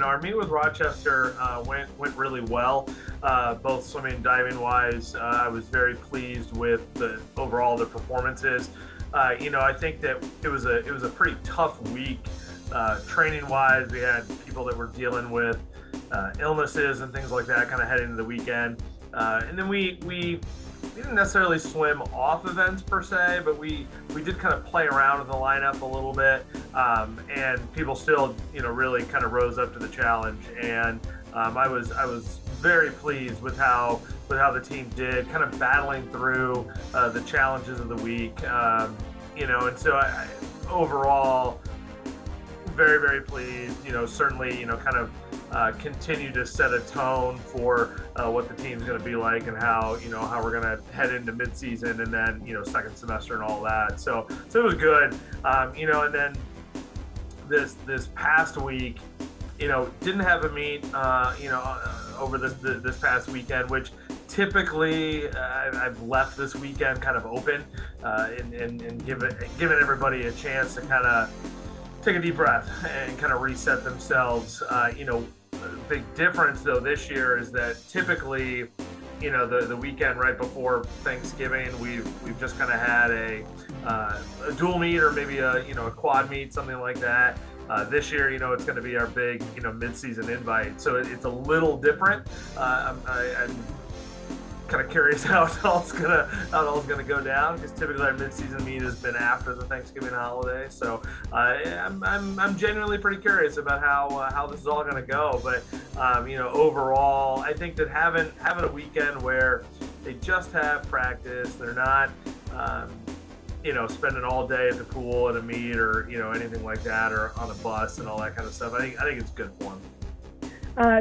Our meet with Rochester went really well, both swimming and diving wise. I was very pleased with the overall the performances. I think that it was a pretty tough week training wise. We had people that were dealing with illnesses and things like that, kind of heading into the weekend, and then we didn't necessarily swim off events per se, but we did kind of play around with the lineup a little bit, and people still really kind of rose up to the challenge. And I was very pleased with how the team did, kind of battling through the challenges of the week, and so overall very, very pleased. Certainly kind of continue to set a tone for what the team's going to be like, and how we're going to head into midseason and then second semester and all that. So it was good. And then this past week, didn't have a meet over this past weekend, which typically I've left this weekend kind of open and given everybody a chance to kind of take a deep breath and kind of reset themselves. The big difference though this year is that typically, the weekend right before Thanksgiving, we've just kind of had a dual meet, or maybe a quad meet, something like that. This year, it's going to be our big mid-season invite, so it's a little different. I'm kind of curious how it all's gonna go down, because typically our mid-season meet has been after the Thanksgiving holiday. So I'm genuinely pretty curious about how this is all gonna go. But overall, I think that having a weekend where they just have practice, they're not spending all day at the pool at a meet, or anything like that, or on a bus and all that kind of stuff. I think it's good for them.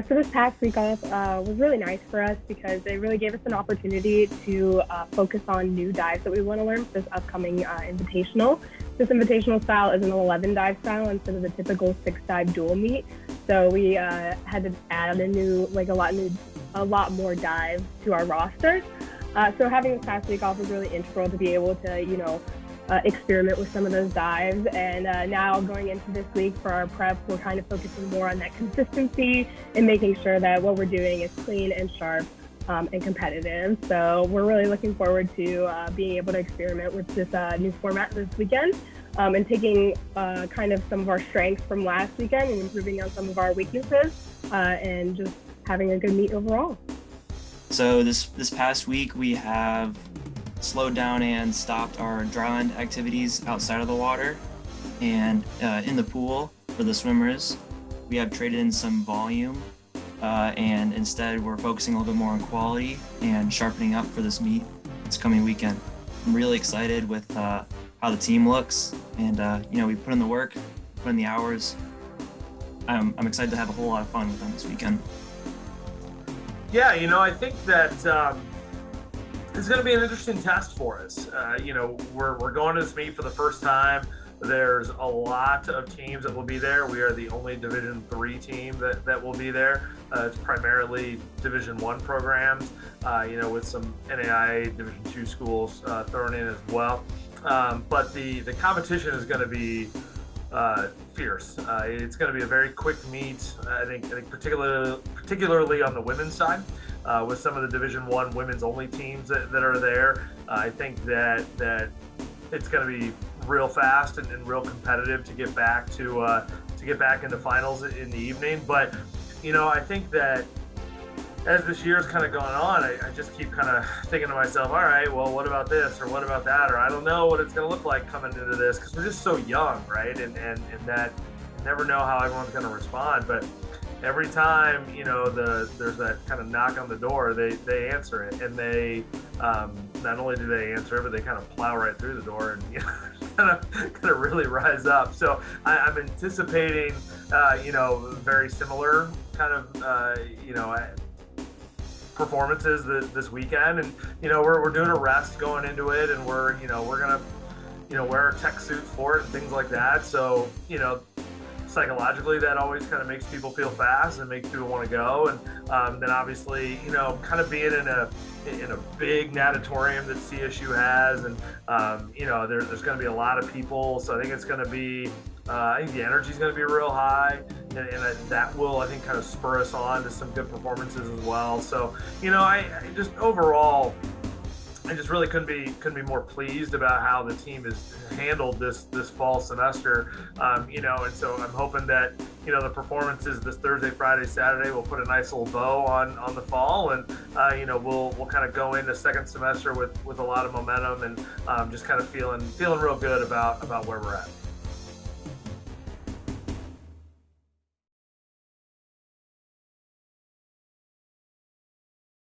So this past week off was really nice for us, because it really gave us an opportunity to focus on new dives that we want to learn for this upcoming invitational. This invitational style is an 11 dive style instead of the typical 6 dive dual meet. So we had to add a lot more dives to our roster. So having this past week off was really integral to be able to experiment with some of those dives. And now going into this week for our prep, we're kind of focusing more on that consistency and making sure that what we're doing is clean and sharp and competitive. So we're really looking forward to being able to experiment with this new format this weekend, and taking kind of some of our strengths from last weekend and improving on some of our weaknesses, and just having a good meet overall. So this past week we have slowed down and stopped our dryland activities outside of the water, and in the pool for the swimmers we have traded in some volume, and instead we're focusing a little bit more on quality and sharpening up for this meet this coming weekend. I'm really excited with how the team looks, and we put in the work, put in the hours. I'm excited to have a whole lot of fun with them this weekend. Yeah, I think that it's going to be an interesting test for us. We're going to this meet for the first time. There's a lot of teams that will be there. We are the only Division III team that will be there. It's primarily Division I programs, with some NAIA Division II schools thrown in as well. But the competition is going to be fierce. It's going to be a very quick meet. I think particularly on the women's side, with some of the Division I women's only teams that are there. I think that it's going to be real fast and real competitive to get back into finals in the evening. But I think that as this year's kind of gone on, I just keep kind of thinking to myself, all right, well, what about this, or what about that, or I don't know what it's going to look like coming into this, because we're just so young, right? And that you never know how everyone's going to respond. But every time there's that kind of knock on the door, they answer it, and they not only do they answer it, but they kind of plow right through the door and kind of really rise up. So I'm anticipating very similar kind of performances this weekend, and we're doing a rest going into it, and we're gonna wear our tech suits for it and things like that. So psychologically that always kind of makes people feel fast and makes people want to go. And then obviously, you know, kind of being in a big natatorium that CSU has, and you know, there's going to be a lot of people, so I think it's going to be I think the energy is going to be real high, and that will, I think, kind of spur us on to some good performances as well. So, you know, I just overall, I just really couldn't be more pleased about how the team has handled this fall semester. You know, and so I'm hoping that, you know, the performances this Thursday, Friday, Saturday will put a nice little bow on the fall, and you know, we'll kind of go into second semester with a lot of momentum, and just kind of feeling real good about where we're at.